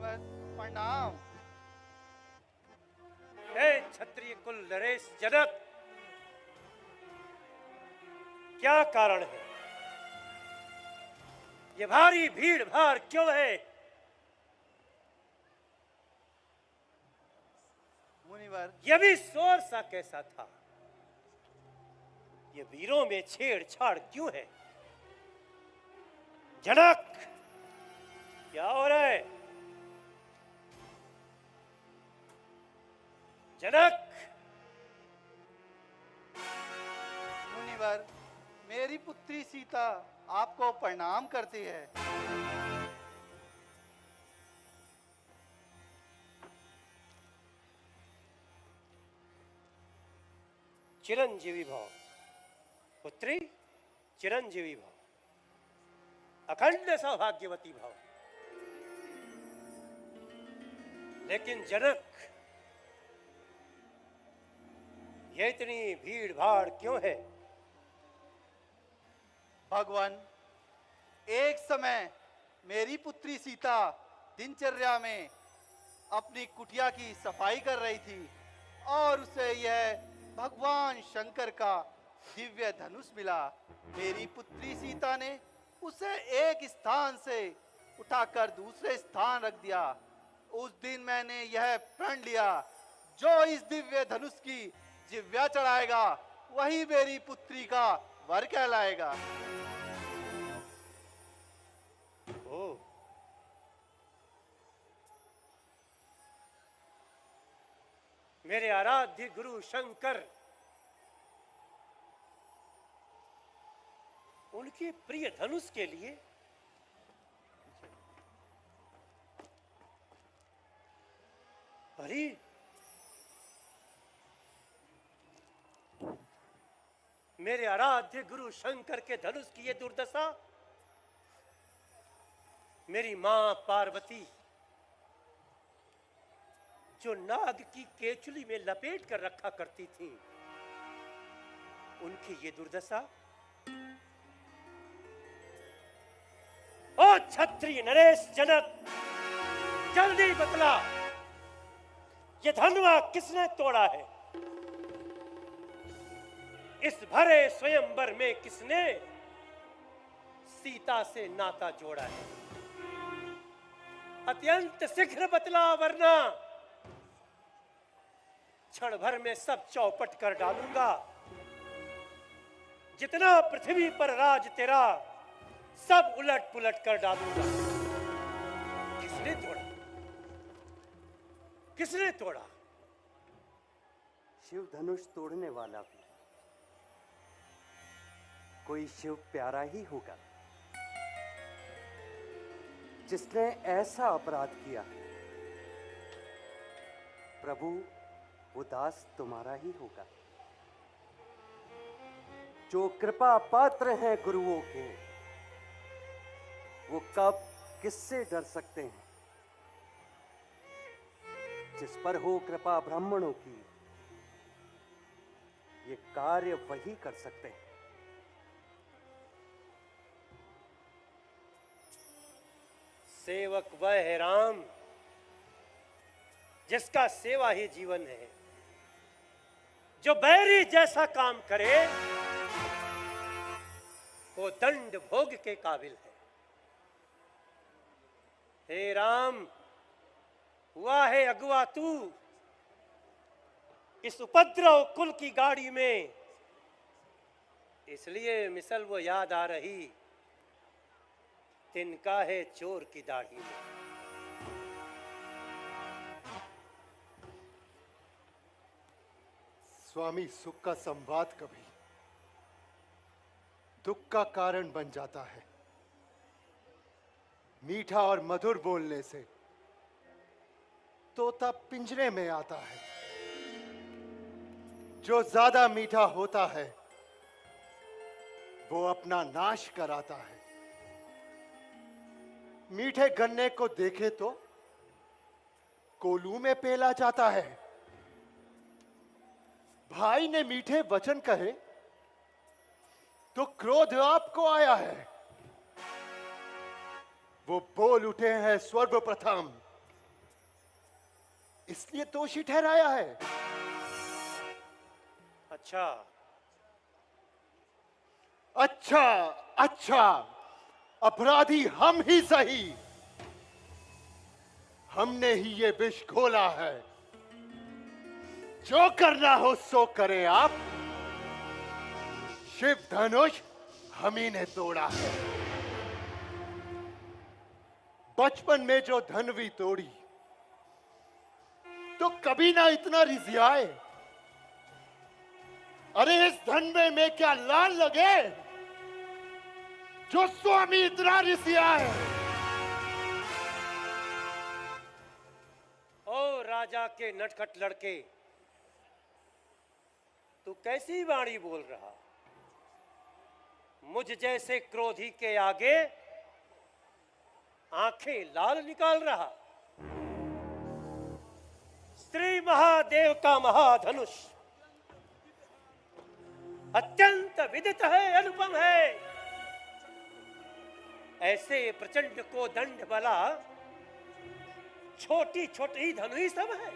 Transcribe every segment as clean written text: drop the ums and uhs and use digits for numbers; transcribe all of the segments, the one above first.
मुनिवर प्रणाम। हे क्षत्रिय कुल नरेश जनक, क्या कारण है? ये भारी भीड़ भाड़ क्यों है? मुनिवर ये भी शोर सा कैसा था? ये वीरों में छेड़छाड़ क्यों है? जनक, क्या हो रहा है? जनक, मुनिवर, मेरी पुत्री सीता आपको प्रणाम करती है। चिरंजीवी भव पुत्री, चिरंजीवी भव, अखंड सौभाग्यवती भव। लेकिन जनक, ये इतनी भीड़ भाड़ क्यों है? भगवान, एक समय मेरी पुत्री सीता दिनचर्या में अपनी कुटिया की सफाई कर रही थी और उसे यह भगवान शंकर का दिव्य धनुष मिला। मेरी पुत्री सीता ने उसे एक स्थान से उठाकर दूसरे स्थान रख दिया। उस दिन मैंने यह प्रण लिया, जो इस दिव्य धनुष की जिव्या चढ़ाएगा वही मेरी पुत्री का वर कहलाएगा। ओ, मेरे आराध्य गुरु शंकर उनके प्रिय धनुष के लिए अरे, मेरे आराध्य गुरु शंकर के धनुष की ये दुर्दशा मेरी मां पार्वती, जो नाग की केचुली में लपेट कर रखा करती थी, उनकी ये दुर्दशा। ओ क्षत्रिय नरेश जनक, जल्दी बतला, ये धनुआ किसने तोड़ा है? इस भरे स्वयंवर में किसने सीता से नाता जोड़ा है? अत्यंत शीघ्र बतला, वरना क्षण भर में सब चौपट कर डालूंगा। जितना पृथ्वी पर राज तेरा, सब उलट पुलट कर डालूंगा। किसने तोड़ा? किसने तोड़ा? शिव धनुष तोड़ने वाला भी कोई शिव प्यारा ही होगा, जिसने ऐसा अपराध किया। प्रभु, वो दास तुम्हारा ही होगा, जो कृपा पात्र हैं गुरुओं के। वो कब किससे डर सकते हैं? जिस पर हो कृपा ब्राह्मणों की, ये कार्य वही कर सकते हैं। सेवक वह है राम, जिसका सेवा ही जीवन है। जो बैरी जैसा काम करे, वो दंड भोग के काबिल है। हे राम, हुआ है अगुआ तू इस उपद्रव कुल की गाड़ी में, इसलिए मिसल वो याद आ रही, तिनका है चोर की दाढ़ी में। स्वामी, सुख का संवाद कभी दुख का कारण बन जाता है। मीठा और मधुर बोलने से तोता पिंजरे में आता है। जो ज्यादा मीठा होता है, वो अपना नाश कराता है। मीठे गन्ने को देखे तो कोलू में पेला जाता है। भाई ने मीठे वचन कहे तो क्रोध आपको आया है। वो बोल उठे हैं सर्वप्रथम, इसलिए दोषी ठहराया है। अच्छा, अच्छा अच्छा, अपराधी हम ही सही। हमने ही ये विष घोला है। जो करना हो सो करें आप। शिव धनुष हम ही ने तोड़ा है। बचपन में जो धनवी तोड़ी तो कभी ना इतना रिझाए। अरे इस धन में क्या लाल लगे जो स्वामी इतना रिझाए। ओ राजा के नटखट लड़के, तू कैसी वाणी बोल रहा? मुझ जैसे क्रोधी के आगे आंखें लाल निकाल रहा? श्री महादेव का महाधनुष अत्यंत विदित है, अनुपम है। ऐसे प्रचंड को दंड वाला छोटी छोटी धनु ही सब है।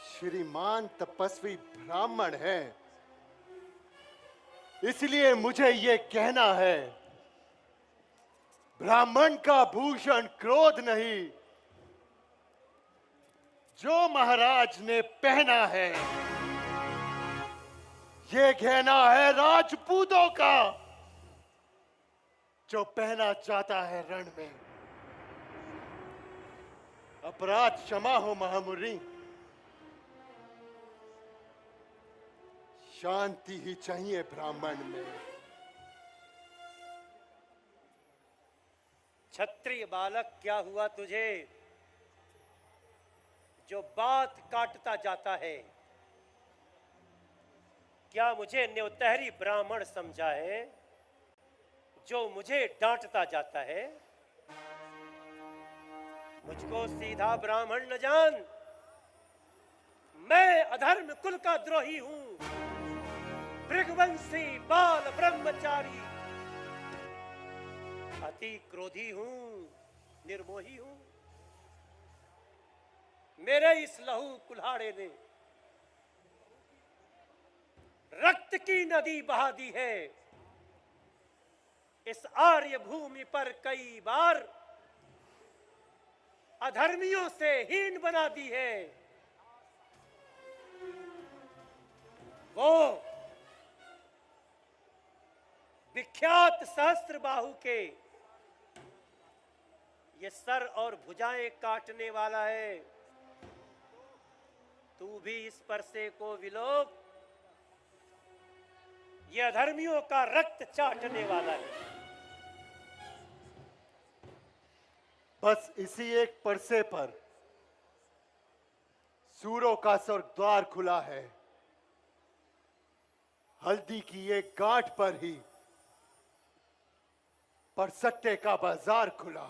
श्रीमान तपस्वी ब्राह्मण है, इसलिए मुझे ये कहना है, ब्राह्मण का भूषण क्रोध नहीं, जो महाराज ने पहना है ये गहना है राजपूतों का, जो पहना जाता है रण में। अपराध क्षमा हो महामुनि, शांति ही चाहिए ब्राह्मण में। क्षत्रिय बालक, क्या हुआ तुझे जो बात काटता जाता है? क्या मुझे न्योतहरी ब्राह्मण समझा है जो मुझे डांटता जाता है? मुझको सीधा ब्राह्मण न जान, मैं अधर्म कुल का द्रोही हूं, भृगवंशी बाल ब्रह्मचारी, अति क्रोधी हूं, निर्मोही हूं। मेरे इस लहू कुल्हाड़े ने रक्त की नदी बहा दी है। इस आर्य भूमि पर कई बार अधर्मियों से हीन बना दी है। वो विख्यात सहस्त्र बाहु के ये सर और भुजाएं काटने वाला है। तू भी इस परसे को विलोप, ये अधर्मियों का रक्त चाटने वाला है। बस इसी एक परसे पर सूरों का स्वर्ग द्वार खुला है। हल्दी की एक गांठ पर ही परसट्टे का बाजार खुला।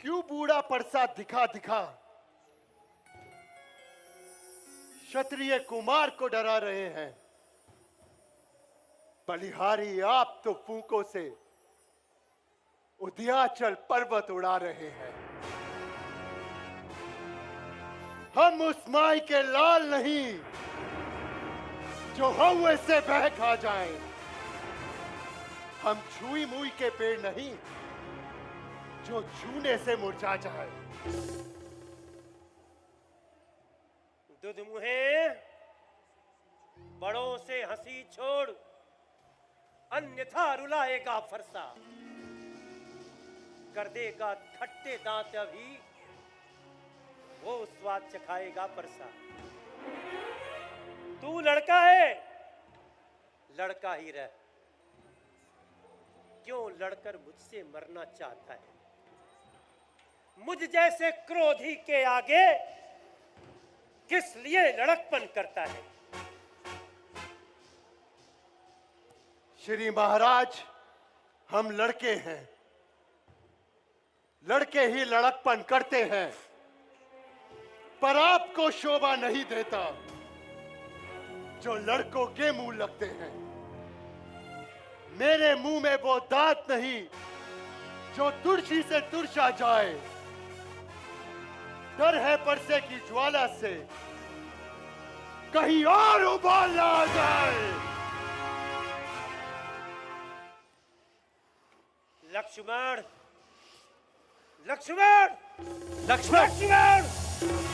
क्यों बूढ़ा परसा दिखा दिखा क्षत्रिय कुमार को डरा रहे हैं? बलिहारी आप तो फूकों से उद्याचल पर्वत उड़ा रहे हैं। हम उस माई के लाल नहीं जो हवा से बह खा जाए। हम छुई मुई के पेड़ नहीं जो छूने से मुरझा जाए। दुधमुहे, बड़ों से हंसी छोड़, अन्यथा रुलाएगा फरसा, कर देगा खट्टे दांत अभी, वो स्वाद चखाएगा परसा। तू लड़का है, लड़का ही रह। क्यों लड़कर मुझसे मरना चाहता है? मुझ जैसे क्रोधी के आगे किस लिए लड़कपन करता है? श्री महाराज, हम लड़के हैं, लड़के ही लड़कपन करते हैं, पर आपको शोभा नहीं देता जो लड़कों के मुंह लगते हैं। मेरे मुंह में वो दांत नहीं जो तुरशी से तुरशा जाए। डर है परसे की ज्वाला से कहीं और उबाल ना आ जाए। लक्ष्मण, लक्ष्मण, लक्ष्मण! लक्ष्मण!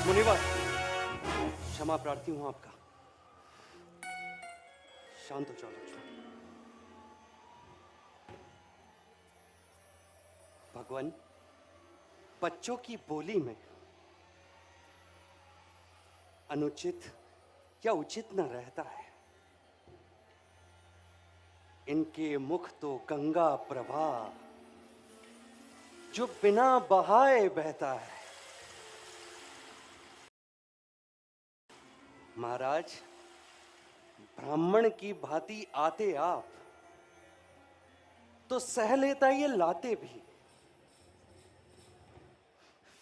मुनिवर, क्षमा प्रार्थी हूं आपका। शांत हो जाओ लक्ष्मण। भगवान, बच्चों की बोली में अनुचित या उचित न रहता है। इनके मुख तो गंगा प्रवाह जो बिना बहाए बहता है। महाराज, ब्राह्मण की भांति आते आप तो सह लेता ये लाते भी।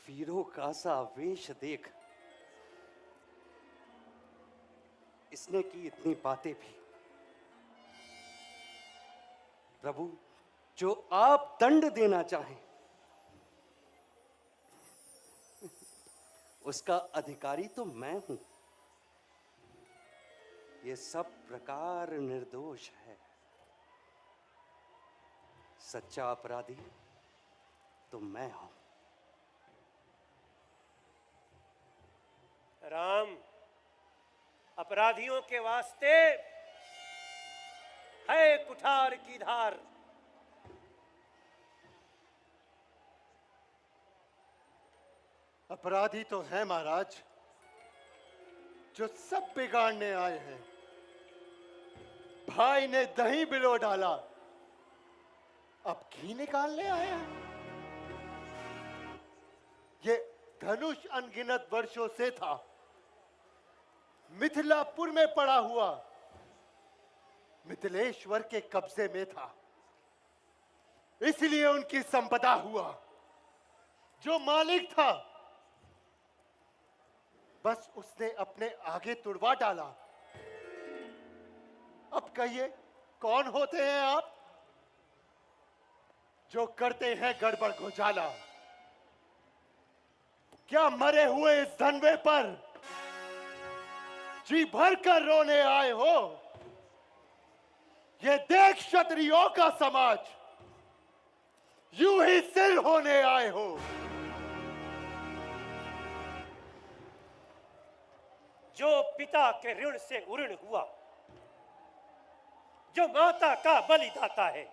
वीरों का सा वेश देख इसने की इतनी बातें भी। प्रभु, जो आप दंड देना चाहें उसका अधिकारी तो मैं हूं। ये सब प्रकार निर्दोष है। सच्चा अपराधी तो मैं हूं। राम, अपराधियों के वास्ते है कुठार की धार। अपराधी तो है महाराज, जो सब बिगाड़ने आए हैं। भाई ने दही बिलो डाला, अब घी निकालने आया। ये धनुष अनगिनत वर्षों से था, मिथिलापुर में पड़ा हुआ, मिथिलेश्वर के कब्जे में था। इसलिए उनकी संपदा हुआ। जो मालिक था बस उसने अपने आगे तुड़वा डाला। अब कहिए, कौन होते हैं आप जो करते हैं गड़बड़ घोटाला? क्या मरे हुए इस धनवे पर जी भर कर रोने आए हो? ये देख क्षत्रियों का समाज, यूं ही सिर होने आए हो। जो पिता के ऋण से उऋण हुआ, जो माता का बलिदाता है,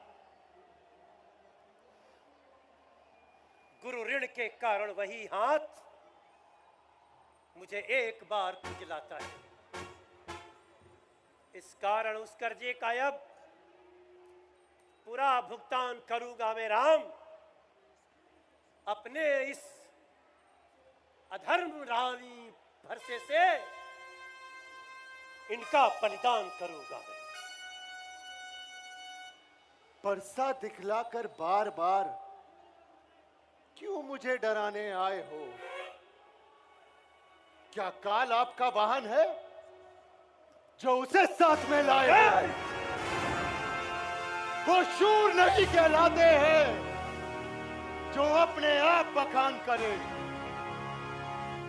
गुरु ऋण के कारण वही हाथ मुझे एक बार खुजलाता है। इस कारण उस कर्जे का अब पूरा भुगतान करूंगा मैं राम। अपने इस अधर्म रानी भरसे से इनका बलिदान करूंगा मैं। परसा दिखलाकर बार बार क्यों मुझे डराने आए हो? क्या काल आपका वाहन है जो उसे साथ में लाए हैं? वो शूर नहीं कहलाते हैं जो अपने आप बखान करे।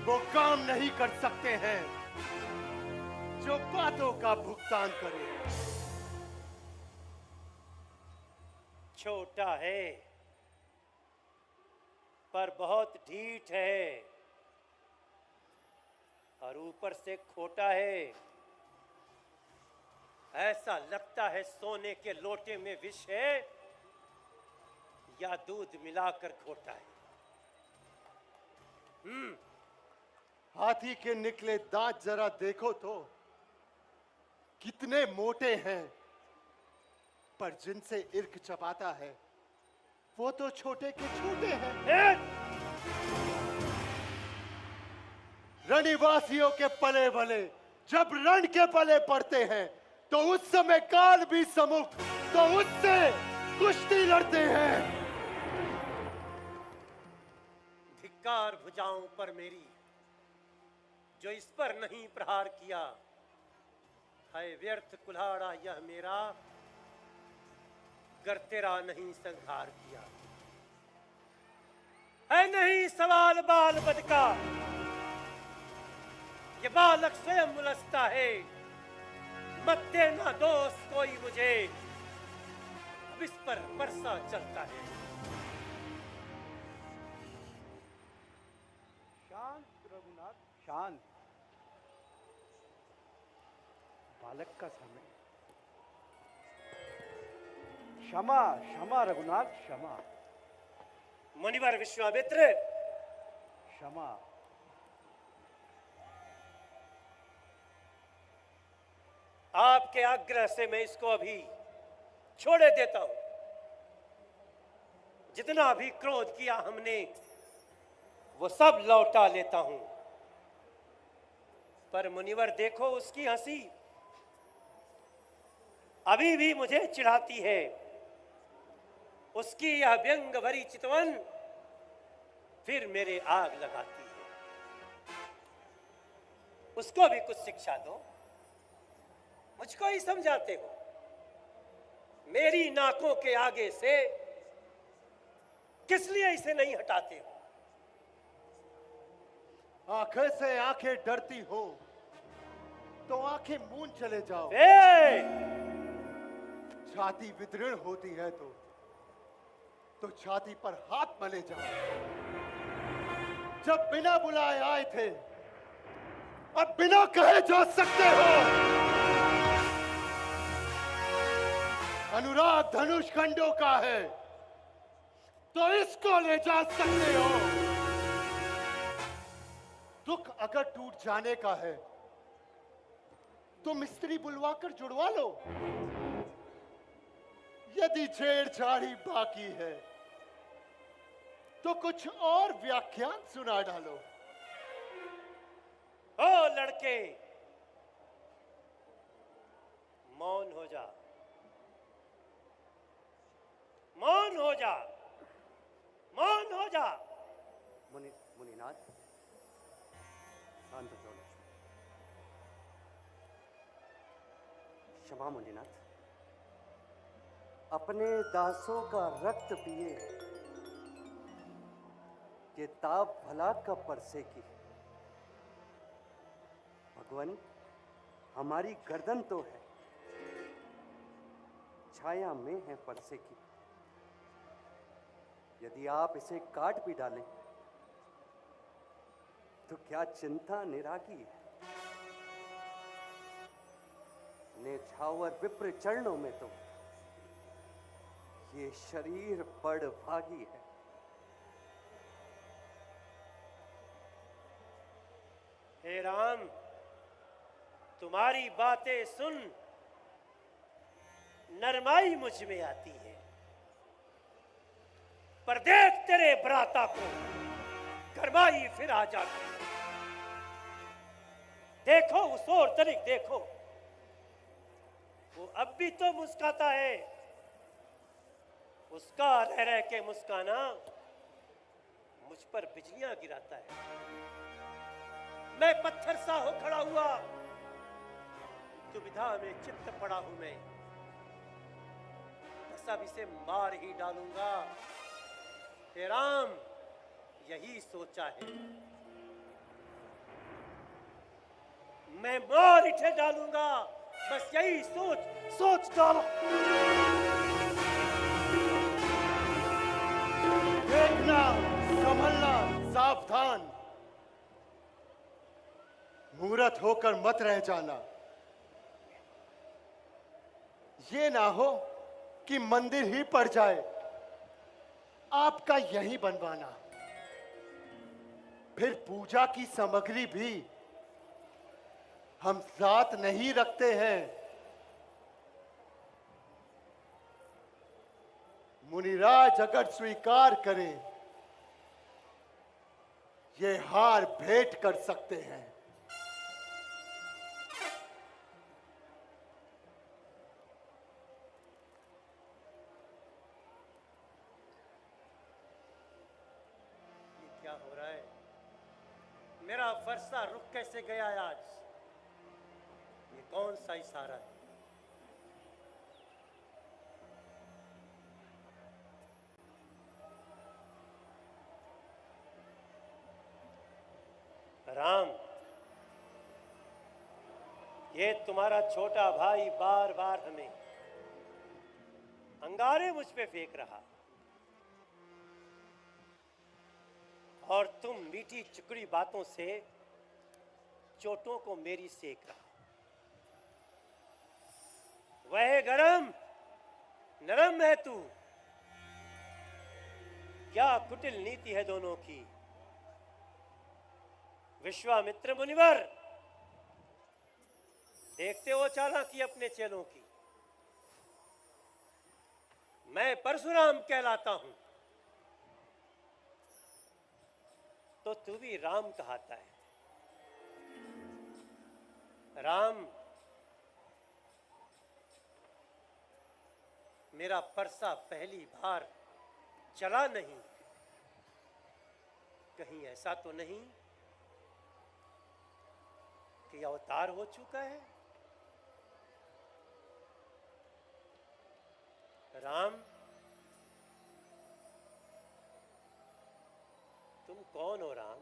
वो काम नहीं कर सकते हैं जो बातों का भुगतान करे। छोटा है पर बहुत ढीठ है और ऊपर से खोटा है। ऐसा लगता है सोने के लोटे में विष है या दूध मिलाकर घोटा है। हाथी के निकले दांत जरा देखो तो कितने मोटे हैं, पर जिनसे इर्क चबाता है वो तो छोटे के छोटे हैं। रणिवासियों के पले भले जब रण के पले पड़ते हैं तो उस समय काल भी सम्मुख तो उससे कुश्ती लड़ते हैं। धिक्कार भुजाओं पर मेरी जो इस पर नहीं प्रहार किया है। व्यर्थ कुल्हाड़ा यह मेरा अगर तेरा नहीं संहार किया है नहीं सवाल बाल बद का। ये बालक स्वयं उलझता है, मत देना दोस्त कोई मुझे, अब इस पर बरसा चलता है। शांत रघुनाथ, शांत। बालक का समय। क्षमा क्षमा रघुनाथ, क्षमा मुनिवर विश्वामित्र, क्षमा। आपके आग्रह से मैं इसको अभी छोड़े देता हूं। जितना भी क्रोध किया हमने वो सब लौटा लेता हूं। पर मुनिवर देखो उसकी हंसी अभी भी मुझे चिढ़ाती है। उसकी यह व्यंग भरी चितवन फिर मेरे आग लगाती है। उसको भी कुछ शिक्षा दो, मुझको ही समझाते हो। मेरी नाकों के आगे से किस लिए इसे नहीं हटाते हो? आंखें से आंखें डरती हो तो आंखें मूंद चले जाओ। छाती विदृढ़ होती है तो छाती पर हाथ मले जाओ। जब बिना बुलाए आए थे, अब बिना कहे जा सकते हो। अनुराग धनुष खंडों का है तो इसको ले जा सकते हो। दुख अगर टूट जाने का है तो मिस्त्री बुलवाकर जुड़वा लो। यदि छेड़छाड़ी बाकी है तो कुछ और व्याख्यान सुना डालो। ओ लड़के, मौन हो जा, मौन हो जा, मौन हो जा। मुनिनाथ, शांत हो जाओ। क्षमा मुनिनाथ, अपने दासों का रक्त पिए ये ताप भला कब परसे की। भगवान, हमारी गर्दन तो है, छाया में है परसे की। यदि आप इसे काट भी डालें तो क्या चिंता निरागी है। नेछावर विप्र चरणों में तो ये शरीर बड़ भागी है। हे राम, तुम्हारी बातें सुन नरमाई मुझ में आती है, पर देख तेरे भ्राता को गरमाई फिर आ जाती है। देखो उस ओर तनिक देखो, वो अब भी तो मुस्काता है। उसका रह रह के मुस्काना मुझ पर बिजलियां गिराता है। मैं पत्थर सा हो खड़ा हुआ, दुविधा में चित्त पड़ा हूं मैं। बस अब इसे मार ही डालूंगा। हे राम, यही सोचा है, मैं मार इठे डालूंगा। बस यही सोच डालो। देखना, संभलना, सावधान। मूर्त होकर मत रह जाना। ये ना हो कि मंदिर ही पड़ जाए आपका यही बनवाना। फिर पूजा की सामग्री भी हम साथ नहीं रखते हैं। मुनिराज अगर स्वीकार करें, ये हार भेंट कर सकते हैं। ये क्या हो रहा है? मेरा फरसा रुक कैसे गया आज? ये कौन सा इशारा है? राम, ये तुम्हारा छोटा भाई बार बार हमें अंगारे मुझ पे फेंक रहा, और तुम मीठी चुकड़ी बातों से चोटों को मेरी सेक रहा। वह गरम नरम है तू, क्या कुटिल नीति है दोनों की। विश्वामित्र मुनिवर, देखते हो चालाकी अपने चेलों की। मैं परशुराम कहलाता हूं, तो तू भी राम कहता है। राम, मेरा परसा पहली बार चला नहीं, कहीं ऐसा तो नहीं कि अवतार हो चुका है। राम, तुम कौन हो राम?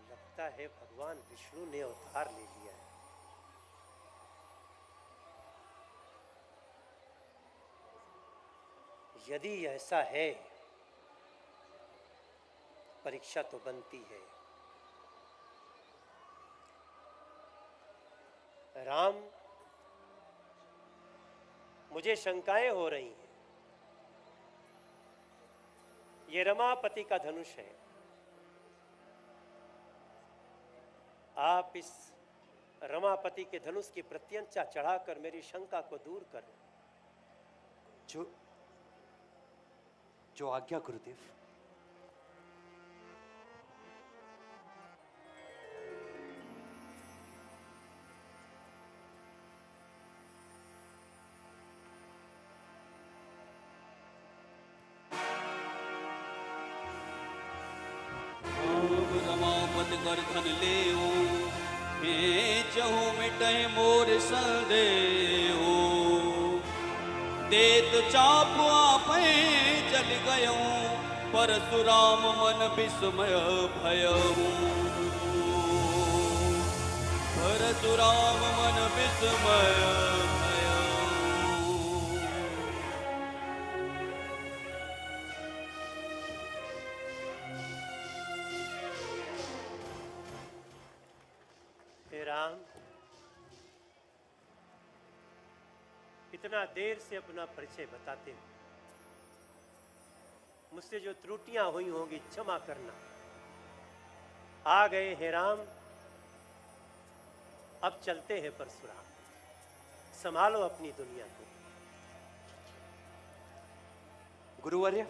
लगता है भगवान विष्णु ने अवतार ले लिया है। यदि ऐसा है, परीक्षा तो बनती है। राम, मुझे शंकाएं हो रही हैं। ये रमापति का धनुष है, आप इस रमापति के धनुष की प्रत्यंचा चढ़ाकर मेरी शंका को दूर करो। जो आज्ञा गुरुदेव। रमापत कर धन लेओ, चहु मिटै मोर संदेहो। देत चाप आपै चल गयो, परशुराम मन विस्मय भयहु। परशुराम मन विस्मय भयहु। हे राम, इतना देर से अपना परिचय बताते हो, मुझसे जो त्रुटियां हुई होंगी क्षमा करना। आ गए हे राम, अब चलते हैं परशुराम, संभालो अपनी दुनिया को। गुरुवर्य,